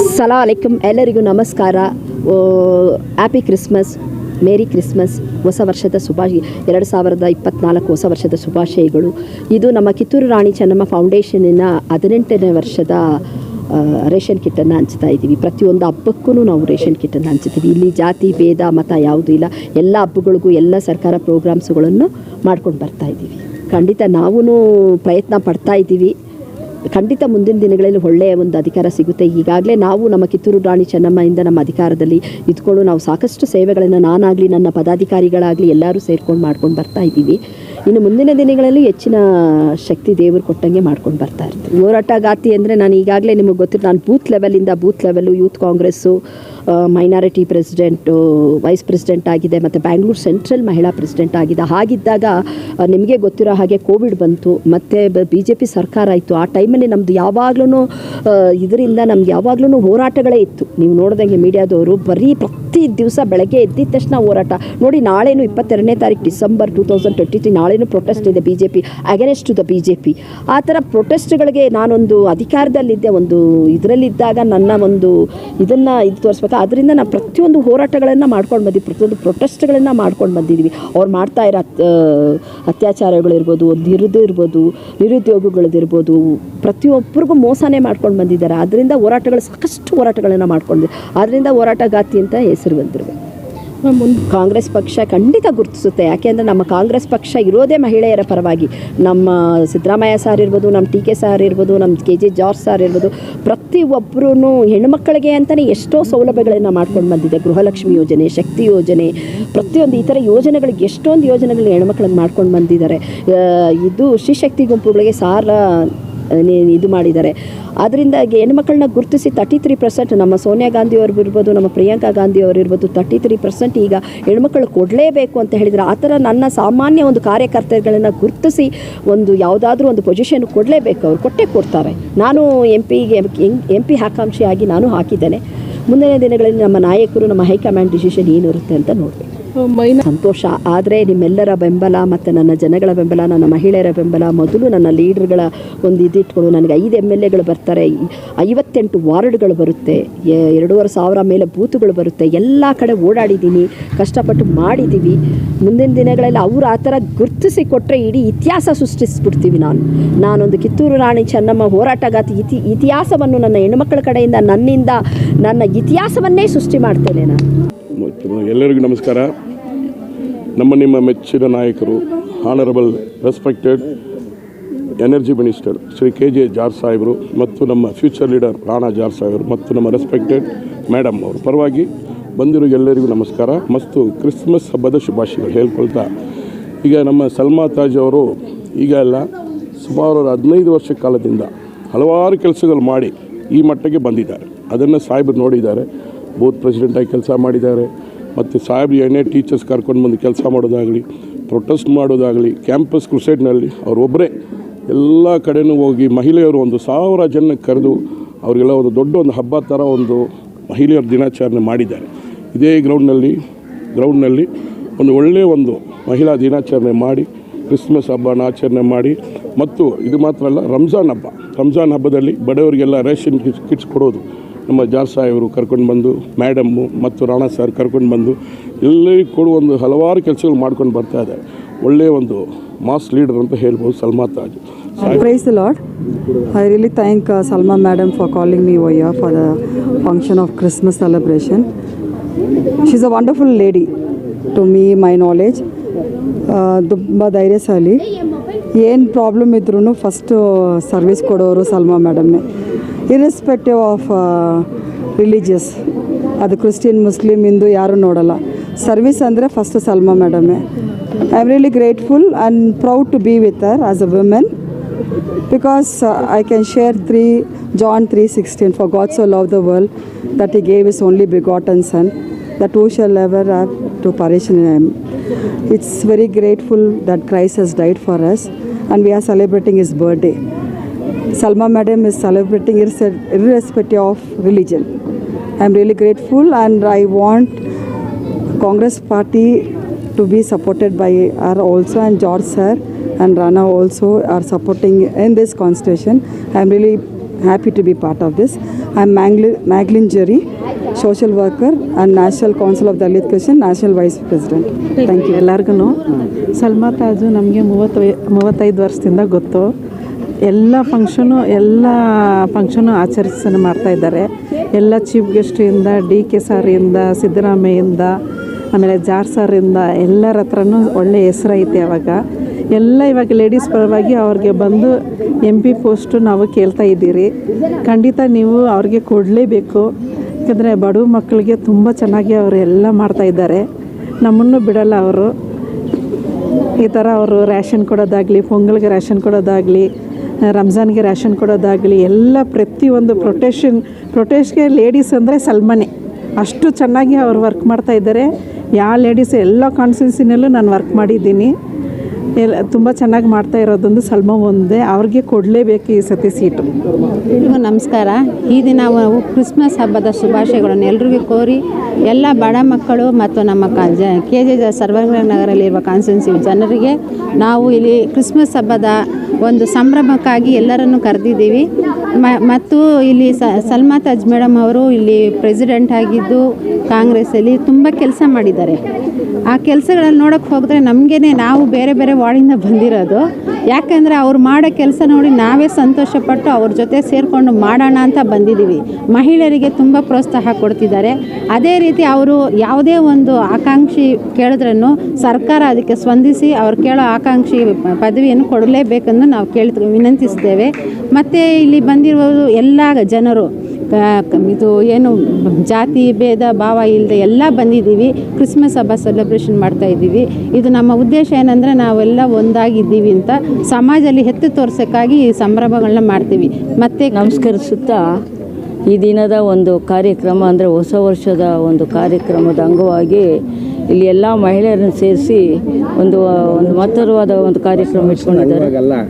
ಸಲಾಂ ಅಲೈಕುಮ್, ಎಲ್ಲರಿಗೂ ನಮಸ್ಕಾರ. Happy Christmas, merry Christmas, ಹೊಸ ವರ್ಷದ 2024 ಹೊಸ ವರ್ಷದ ಶುಭಾಶಯಗಳು. ಇದು ನಮ್ಮ ಕಿತ್ತೂರು ರಾಣಿ ಚೆನ್ನಮ್ಮ ಫೌಂಡೇಶನ್ನಿನ 18ನೇ ವರ್ಷದ ರೇಷನ್ ಕಿಟ್ಟನ್ನು ಹಂಚ್ತಾ ಇದ್ದೀವಿ. ಪ್ರತಿಯೊಂದು ಹಬ್ಬಕ್ಕೂ ನಾವು ರೇಷನ್ ಕಿಟ್ಟನ್ನು ಹಂಚ್ತೀವಿ. ಇಲ್ಲಿ ಜಾತಿ ಭೇದ ಮತ ಯಾವುದೂ ಇಲ್ಲ. ಎಲ್ಲ ಹಬ್ಬಗಳಿಗೂ ಎಲ್ಲ ಸರ್ಕಾರ ಪ್ರೋಗ್ರಾಮ್ಸ್ಗಳನ್ನು ಮಾಡ್ಕೊಂಡು ಬರ್ತಾ ಇದ್ದೀವಿ. ಖಂಡಿತ ನಾವೂ ಪ್ರಯತ್ನ ಪಡ್ತಾ ಇದ್ದೀವಿ. ಖಂಡಿತ ಮುಂದಿನ ದಿನಗಳಲ್ಲಿ ಒಳ್ಳೆಯ ಒಂದು ಅಧಿಕಾರ ಸಿಗುತ್ತೆ. ಈಗಾಗಲೇ ನಾವು ನಮ್ಮ ಕಿತ್ತೂರು ರಾಣಿ ಚೆನ್ನಮ್ಮೆಯಿಂದ ನಮ್ಮ ಅಧಿಕಾರದಲ್ಲಿ ಇದ್ಕೊಂಡು ನಾವು ಸಾಕಷ್ಟು ಸೇವೆಗಳನ್ನು ನಾನಾಗಲಿ ನನ್ನ ಪದಾಧಿಕಾರಿಗಳಾಗಲಿ ಎಲ್ಲರೂ ಸೇರ್ಕೊಂಡು ಮಾಡ್ಕೊಂಡು ಬರ್ತಾ ಇದ್ದೀವಿ. ಇನ್ನು ಮುಂದಿನ ದಿನಗಳಲ್ಲಿ ಹೆಚ್ಚಿನ ಶಕ್ತಿ ದೇವರು ಕೊಟ್ಟಂಗೆ ಮಾಡ್ಕೊಂಡು ಬರ್ತಾ ಇರ್ತೀವಿ. ಹೋರಾಟಗಾತಿ ಅಂದರೆ ನಾನು ಈಗಾಗಲೇ ನಿಮಗೆ ಗೊತ್ತಿರೋ ನಾನು booth level youth Congress minority president, vice president ಆಗಿದೆ, ಮತ್ತು ಬ್ಯಾಂಗ್ಳೂರು ಸೆಂಟ್ರಲ್ ಮಹಿಳಾ ಪ್ರೆಸಿಡೆಂಟ್ ಆಗಿದೆ. ಹಾಗಿದ್ದಾಗ ನಿಮಗೆ ಗೊತ್ತಿರೋ ಹಾಗೆ ಕೋವಿಡ್ ಬಂತು, ಮತ್ತು BJP ಸರ್ಕಾರ ಇತ್ತು. ಆ ಟೈಮಲ್ಲಿ ನಮ್ಮದು ಯಾವಾಗ್ಲೂ ಇದರಿಂದ ನಮ್ಗೆ ಯಾವಾಗ್ಲೂ ಹೋರಾಟಗಳೇ ಇತ್ತು. ನೀವು ನೋಡಿದಂಗೆ ಮೀಡಿಯಾದವರು ಪ್ರತಿ ದಿವಸ ಬೆಳಗ್ಗೆ ಎದ್ದಿದ ತಕ್ಷಣ ಹೋರಾಟ ನೋಡಿ. ನಾಳೆನೂ 22ನೇ ತಾರೀಕು ಡಿಸೆಂಬರ್ 2023 ನಾಳೆನೂ ಪ್ರೊಟೆಸ್ಟ್ ಇದೆ BJP against to the BJP. ಆ ಥರ ಪ್ರೊಟೆಸ್ಟ್ಗಳಿಗೆ ನಾನೊಂದು ಅಧಿಕಾರದಲ್ಲಿದ್ದೆ, ಒಂದು ಇದರಲ್ಲಿದ್ದಾಗ ನನ್ನ ಒಂದು ಇದನ್ನು ತೋರಿಸ್ಬೇಕು. ಅದರಿಂದ ನಾವು ಪ್ರತಿಯೊಂದು ಹೋರಾಟಗಳನ್ನು ಮಾಡ್ಕೊಂಡು ಪ್ರತಿಯೊಂದು ಪ್ರೊಟೆಸ್ಟ್ಗಳನ್ನು ಮಾಡ್ಕೊಂಡು ಬಂದಿದ್ದೀವಿ. ಅವ್ರು ಮಾಡ್ತಾ ಇರೋ ಅತ್ಯಾಚಾರಗಳಿರ್ಬೋದು, ಇರ್ಬೋದು, ನಿರುದ್ಯೋಗಗಳದಿರ್ಬೋದು, ಪ್ರತಿಯೊಬ್ಬರಿಗೂ ಮೋಸನೇ ಮಾಡ್ಕೊಂಡು ಬಂದಿದ್ದಾರೆ. ಅದರಿಂದ ಸಾಕಷ್ಟು ಹೋರಾಟಗಳನ್ನು ಮಾಡ್ಕೊಂಡು, ಅದರಿಂದ ಹೋರಾಟಗಾತಿ ಅಂತ ಹೆಸರು ಬಂದಿರಬೇಕು. ಕಾಂಗ್ರೆಸ್ ಪಕ್ಷ ಖಂಡಿತ ಗುರುತಿಸುತ್ತೆ. ಯಾಕೆಂದರೆ ನಮ್ಮ ಕಾಂಗ್ರೆಸ್ ಪಕ್ಷ ಇರೋದೇ ಮಹಿಳೆಯರ ಪರವಾಗಿ. ನಮ್ಮ ಸಿದ್ದರಾಮಯ್ಯ ಸಾರ್ ಇರ್ಬೋದು, ನಮ್ಮ TK ಸಾರ್ ಇರ್ಬೋದು, ನಮ್ಮ KJ ಜಾರ್ಜ್ ಸಾರ್ ಇರ್ಬೋದು, ಪ್ರತಿಯೊಬ್ಬರೂ ಹೆಣ್ಣುಮಕ್ಕಳಿಗೆ ಅಂತಲೇ ಎಷ್ಟೋ ಸೌಲಭ್ಯಗಳನ್ನು ಮಾಡ್ಕೊಂಡು ಬಂದಿದೆ. ಗೃಹಲಕ್ಷ್ಮಿ ಯೋಜನೆ, ಶಕ್ತಿ ಯೋಜನೆ, ಪ್ರತಿಯೊಂದು ಈ ಥರ ಯೋಜನೆಗಳಿಗೆ ಎಷ್ಟೊಂದು ಯೋಜನೆಗಳು ಹೆಣ್ಮಕ್ಳಿಗೆ ಮಾಡ್ಕೊಂಡು ಬಂದಿದ್ದಾರೆ. ಇದು ಶ್ರೀಶಕ್ತಿ ಗುಂಪುಗಳಿಗೆ ಸಾಲ ಇದು ಮಾಡಿದ್ದಾರೆ. ಅದರಿಂದ ಹೆಣ್ಮಕ್ಳನ್ನ ಗುರುತಿಸಿ 33% ನಮ್ಮ ಸೋನಿಯಾ ಗಾಂಧಿ ಅವ್ರು ಇರ್ಬೋದು, ನಮ್ಮ ಪ್ರಿಯಾಂಕಾ ಗಾಂಧಿ ಅವರು ಇರ್ಬೋದು, 33% ಈಗ ಹೆಣ್ಮಕ್ಳು ಕೊಡಲೇಬೇಕು ಅಂತ ಹೇಳಿದರೆ, ಆ ಥರ ನನ್ನ ಸಾಮಾನ್ಯ ಒಂದು ಕಾರ್ಯಕರ್ತರುಗಳನ್ನು ಗುರುತಿಸಿ ಒಂದು ಯಾವುದಾದ್ರೂ ಒಂದು ಪೊಸಿಷನ್ ಕೊಡಲೇಬೇಕು. ಅವ್ರು ಕೊಡ್ತಾರೆ. ನಾನು MP ಆಕಾಂಕ್ಷಿಯಾಗಿ ನಾನು ಹಾಕಿದ್ದೇನೆ. ಮುಂದಿನ ದಿನಗಳಲ್ಲಿ ನಮ್ಮ ನಾಯಕರು, ನಮ್ಮ ಹೈಕಮಾಂಡ್ ಡಿಸಿಷನ್ ಏನಿರುತ್ತೆ ಅಂತ ನೋಡಬೇಕು. ಸಂತೋಷ. ಆದರೆ ನಿಮ್ಮೆಲ್ಲರ ಬೆಂಬಲ ಮತ್ತು ನನ್ನ ಜನಗಳ ಬೆಂಬಲ, ನನ್ನ ಮಹಿಳೆಯರ ಬೆಂಬಲ, ಮೊದಲು ನನ್ನ ಲೀಡರ್ಗಳ ಒಂದು ಇದಿಟ್ಕೊಂಡು, ನನಗೆ 5 MLAಗಳು ಬರ್ತಾರೆ, 58 ವಾರ್ಡ್ಗಳು ಬರುತ್ತೆ, 2,500 ಮೇಲೆ ಬೂತುಗಳು ಬರುತ್ತೆ. ಎಲ್ಲ ಕಡೆ ಓಡಾಡಿದ್ದೀನಿ, ಕಷ್ಟಪಟ್ಟು ಮಾಡಿದ್ದೀವಿ. ಮುಂದಿನ ದಿನಗಳಲ್ಲಿ ಅವರು ಆ ಥರ ಗುರುತಿಸಿ ಕೊಟ್ಟರೆ ಇಡೀ ಇತಿಹಾಸ ಸೃಷ್ಟಿಸ್ಬಿಡ್ತೀವಿ. ನಾನೊಂದು ಕಿತ್ತೂರು ರಾಣಿ ಚೆನ್ನಮ್ಮ ಹೋರಾಟಗಾತಿ ಇತಿಹಾಸವನ್ನು ನನ್ನ ಹೆಣ್ಣುಮಕ್ಕಳ ಕಡೆಯಿಂದ ನನ್ನ ಇತಿಹಾಸವನ್ನೇ ಸೃಷ್ಟಿ ಮಾಡ್ತೇನೆ ನಾನು. ಎಲ್ಲರಿಗೂ ನಮಸ್ಕಾರ. ನಿಮ್ಮ ಮೆಚ್ಚಿನ ನಾಯಕರು, honourable respected energy minister Shri KJ George ಸಾಹೇಬರು ಮತ್ತು ನಮ್ಮ ಫ್ಯೂಚರ್ ಲೀಡರ್ ರಾಣಾ ಜಾರ್ಜ್ ಸಾಹೇಬರು ಮತ್ತು ನಮ್ಮ ರೆಸ್ಪೆಕ್ಟೆಡ್ ಮೇಡಮ್ ಅವರು ಪರವಾಗಿ ಬಂದಿರೋ ಎಲ್ಲರಿಗೂ ನಮಸ್ಕಾರ ಮತ್ತು ಕ್ರಿಸ್ಮಸ್ ಹಬ್ಬದ ಶುಭಾಶಯಗಳು ಹೇಳ್ಕೊಳ್ತಾ, ಈಗ ನಮ್ಮ ಸಲ್ಮಾ ತಾಜ್ ಅವರು ಈಗ ಎಲ್ಲ ಸುಮಾರು 15 ವರ್ಷ ಕಾಲದಿಂದ ಹಲವಾರು ಕೆಲಸಗಳು ಮಾಡಿ ಈ ಮಟ್ಟಕ್ಕೆ ಬಂದಿದ್ದಾರೆ. ಅದನ್ನು ಸಾಹೇಬರು ನೋಡಿದ್ದಾರೆ. ಬೂತ್ ಪ್ರೆಸಿಡೆಂಟಾಗಿ ಕೆಲಸ ಮಾಡಿದ್ದಾರೆ. ಮತ್ತು ಸಾಹೇಬ್ರು ಏನೇ ಟೀಚರ್ಸ್ ಕರ್ಕೊಂಡು ಬಂದು ಕೆಲಸ ಮಾಡೋದಾಗಲಿ, ಪ್ರೊಟೆಸ್ಟ್ ಮಾಡೋದಾಗಲಿ, ಕ್ಯಾಂಪಸ್ ಕ್ರುಸೈಡ್ನಲ್ಲಿ ಅವರೊಬ್ಬರೇ ಎಲ್ಲ ಕಡೆಯೂ ಹೋಗಿ ಮಹಿಳೆಯರು 1,000 ಜನಕ್ಕೆ ಕರೆದು ಅವರಿಗೆಲ್ಲ ಒಂದು ದೊಡ್ಡ ಒಂದು ಹಬ್ಬ ಥರ ಒಂದು ಮಹಿಳೆಯರ ದಿನಾಚರಣೆ ಮಾಡಿದ್ದಾರೆ. ಇದೇ ಗ್ರೌಂಡ್ನಲ್ಲಿ ಒಂದು ಒಳ್ಳೆಯ ಒಂದು ಮಹಿಳಾ ದಿನಾಚರಣೆ ಮಾಡಿ ಕ್ರಿಸ್ಮಸ್ ಹಬ್ಬನ ಆಚರಣೆ ಮಾಡಿ, ಮತ್ತು ಇದು ಮಾತ್ರ ಅಲ್ಲ, ರಂಜಾನ್ ಹಬ್ಬದಲ್ಲಿ ಬಡವರಿಗೆಲ್ಲ ರೇಷನ್ ಕಿಟ್ಸ್ ಕೊಡೋದು ನಮ್ಮ ಜಾರ್ಜ್ ಸಾಹೇಬರು ಕರ್ಕೊಂಡು ಬಂದು, ಮೇಡಮ್ಮು ಮತ್ತು ರಾಣಾ ಸರ್ ಕರ್ಕೊಂಡು ಬಂದು ಎಲ್ಲರಿಗೂ ಕೊಡುವ ಒಂದು ಹಲವಾರು ಕೆಲಸಗಳು ಮಾಡ್ಕೊಂಡು ಬರ್ತಾ ಇದ್ದಾರೆ. ಒಳ್ಳೆಯ ಒಂದು ಮಾಸ್ ಲೀಡರ್ ಅಂತ ಹೇಳ್ಬೋದು Salma Taj. Praise the Lord. I really thank Salma madam for calling me over here for the function of Christmas celebration. She's a wonderful lady to me, my knowledge. ತುಂಬ ಧೈರ್ಯಶಾಲಿ. ಏನು ಪ್ರಾಬ್ಲಮ್ ಇದ್ರೂ ಫಸ್ಟು ಸರ್ವಿಸ್ ಕೊಡೋರು ಸಲ್ಮಾ ಮೇಡಮ್ನೇ, irrespective of religious. ಅದು Christian, Muslim, Hindu ಯಾರೂ ನೋಡಲ್ಲ. Service ಅಂದರೆ first Salma ಮೇಡಮೇ. I am really grateful and proud to be with her as a women, because I can share John 3:16, for God so loved the world that he gave his only begotten son, that who shall ever have to perish in him. It's very grateful that Christ has died for us and we are celebrating his birthday. Salma madam is celebrating irrespective of religion. I am really grateful, and I want Congress party to be supported by her also, and George sir and Rana also are supporting in this constitution. I am really happy to be part of this. I am Maglin Jerry, social worker and National Council of Dalit Christian, National Vice President. Thank you. ಎಲ್ಲರಿಗೂ ಸಲ್ಮಾ ತಾಜು ನಮಗೆ 35 ವರ್ಷದಿಂದ ಗೊತ್ತು. ಎಲ್ಲ function ಆಚರಿಸನ್ನು ಮಾಡ್ತಾಯಿದ್ದಾರೆ. ಎಲ್ಲ chief ಗೆಸ್ಟಿಂದ DK ಸಾರಿಂದ, ಸಿದ್ದರಾಮಯ್ಯಿಂದ, ಆಮೇಲೆ jar ಸಾರಿಂದ ಎಲ್ಲರ ಹತ್ರನೂ ಒಳ್ಳೆ ಹೆಸರೈತೆ. ಇವಾಗ ಲೇಡೀಸ್ ಪರವಾಗಿ ಅವ್ರಿಗೆ ಬಂದು MP ಪೋಸ್ಟು ನಾವು ಕೇಳ್ತಾ ಇದ್ದೀರಿ. ಖಂಡಿತ ನೀವು ಅವ್ರಿಗೆ ಕೊಡಲೇಬೇಕು. ಯಾಕಂದರೆ ಬಡವ ಮಕ್ಕಳಿಗೆ ತುಂಬ ಚೆನ್ನಾಗಿ ಅವರು ಎಲ್ಲ ಮಾಡ್ತಾಯಿದ್ದಾರೆ. ನಮ್ಮನ್ನು ಬಿಡಲ್ಲ ಅವರು. ಈ ಥರ ಅವರು ರ್ಯಾಷನ್ ಕೊಡೋದಾಗಲಿ, ಪೊಂಗಲ್ಗೆ ರ್ಯಾಷನ್ ಕೊಡೋದಾಗಲಿ, ರಂಜಾನ್ಗೆ ರ್ಯಾಷನ್ ಕೊಡೋದಾಗಲಿ, ಎಲ್ಲ ಪ್ರತಿಯೊಂದು ಪ್ರೊಟೆಸ್ಟ್ಗೆ ಲೇಡೀಸ್ ಅಂದರೆ ಸಲ್ಮಾನೆ. ಅಷ್ಟು ಚೆನ್ನಾಗಿ ಅವರು ವರ್ಕ್ ಮಾಡ್ತಾಯಿದ್ದಾರೆ. ಯಾವ ಲೇಡೀಸ್ ಎಲ್ಲ ಕಾನ್ಸ್ಟಿಟ್ಯೂನ್ಸಿನಲ್ಲೂ ನಾನು ವರ್ಕ್ ಮಾಡಿದ್ದೀನಿ. ತುಂಬ ಚೆನ್ನಾಗಿ ಮಾಡ್ತಾ ಇರೋದೊಂದು ಸಲ್ಮಾ ಒಂದೇ. ಅವ್ರಿಗೆ ಕೊಡಲೇಬೇಕು ಈ ಸತಿ ಸೀಟು. ಎಲ್ರಿಗೂ ನಮಸ್ಕಾರ. ಈ ದಿನ ನಾವು ಕ್ರಿಸ್ಮಸ್ ಹಬ್ಬದ ಶುಭಾಶಯಗಳನ್ನು ಎಲ್ರಿಗೂ ಕೋರಿ ಎಲ್ಲ ಬಡ ಮಕ್ಕಳು ಮತ್ತು ನಮ್ಮ KJ ಸರ್ವನಗರಲ್ಲಿರುವ ಕಾನ್ಸ್ಟಿಟ್ಯೂನ್ಸಿ ಜನರಿಗೆ ನಾವು ಇಲ್ಲಿ ಕ್ರಿಸ್ಮಸ್ ಹಬ್ಬದ ಒಂದು ಸಂಭ್ರಮಕ್ಕಾಗಿ ಎಲ್ಲರನ್ನು ಕರೆದಿದ್ದೀವಿ. ಮತ್ತು ಇಲ್ಲಿ ಸಲ್ಮಾ ತಾಜ್ ಮೇಡಮ್ ಅವರು ಇಲ್ಲಿ ಪ್ರೆಸಿಡೆಂಟ್ ಆಗಿದ್ದು ಕಾಂಗ್ರೆಸ್ಸಲ್ಲಿ ತುಂಬ ಕೆಲಸ ಮಾಡಿದ್ದಾರೆ. ಆ ಕೆಲಸಗಳನ್ನು ನೋಡೋಕ್ಕೆ ಹೋದರೆ ನಾವು ಬೇರೆ ಬೇರೆ ವಾರ್ಡಿಂದ ಬಂದಿರೋದು. ಯಾಕೆಂದರೆ ಅವ್ರು ಮಾಡೋ ಕೆಲಸ ನೋಡಿ ನಾವೇ ಸಂತೋಷಪಟ್ಟು ಅವ್ರ ಜೊತೆ ಸೇರಿಕೊಂಡು ಮಾಡೋಣ ಅಂತ ಬಂದಿದ್ದೀವಿ. ಮಹಿಳೆಯರಿಗೆ ತುಂಬ ಪ್ರೋತ್ಸಾಹ ಕೊಡ್ತಿದ್ದಾರೆ. ಅದೇ ರೀತಿ ಅವರು ಯಾವುದೇ ಒಂದು ಆಕಾಂಕ್ಷಿ ಕೇಳಿದ್ರೂ ಸರ್ಕಾರ ಅದಕ್ಕೆ ಸ್ಪಂದಿಸಿ ಅವ್ರು ಕೇಳೋ ಆಕಾಂಕ್ಷಿ ಪದವಿಯನ್ನು ಕೊಡಲೇಬೇಕೆಂದು ನಾವು ವಿನಂತಿಸ್ತೇವೆ. ಮತ್ತು ಇಲ್ಲಿ ಬಂದಿರುವುದು ಎಲ್ಲ ಜನರು ಇದು ಏನು ಜಾತಿ ಭೇದ ಭಾವ ಇಲ್ಲದೆ ಎಲ್ಲ ಬಂದಿದ್ದೀವಿ. ಕ್ರಿಸ್ಮಸ್ ಹಬ್ಬ ಸೆಲೆಬ್ರೇಷನ್ ಮಾಡ್ತಾಯಿದ್ದೀವಿ. ಇದು ನಮ್ಮ ಉದ್ದೇಶ ಏನಂದರೆ ನಾವೆಲ್ಲ ಒಂದಾಗಿದ್ದೀವಿ ಅಂತ ಸಮಾಜದಲ್ಲಿ ಎತ್ತಿ ತೋರ್ಸೋಕ್ಕಾಗಿ ಈ ಸಂಭ್ರಮಗಳನ್ನ ಮಾಡ್ತೀವಿ. ಮತ್ತು ನಮಸ್ಕರಿಸುತ್ತಾ ಈ ದಿನದ ಒಂದು ಕಾರ್ಯಕ್ರಮ ಅಂದರೆ ಹೊಸ ವರ್ಷದ ಒಂದು ಕಾರ್ಯಕ್ರಮದ ಅಂಗವಾಗಿ ಇಲ್ಲಿ ಎಲ್ಲ ಮಹಿಳೆಯರನ್ನು ಸೇರಿಸಿ ಒಂದು ಮಹತ್ತರವಾದ ಒಂದು ಕಾರ್ಯಕ್ರಮ ಇಟ್ಕೊಂಡಿದ್ದಾರೆ.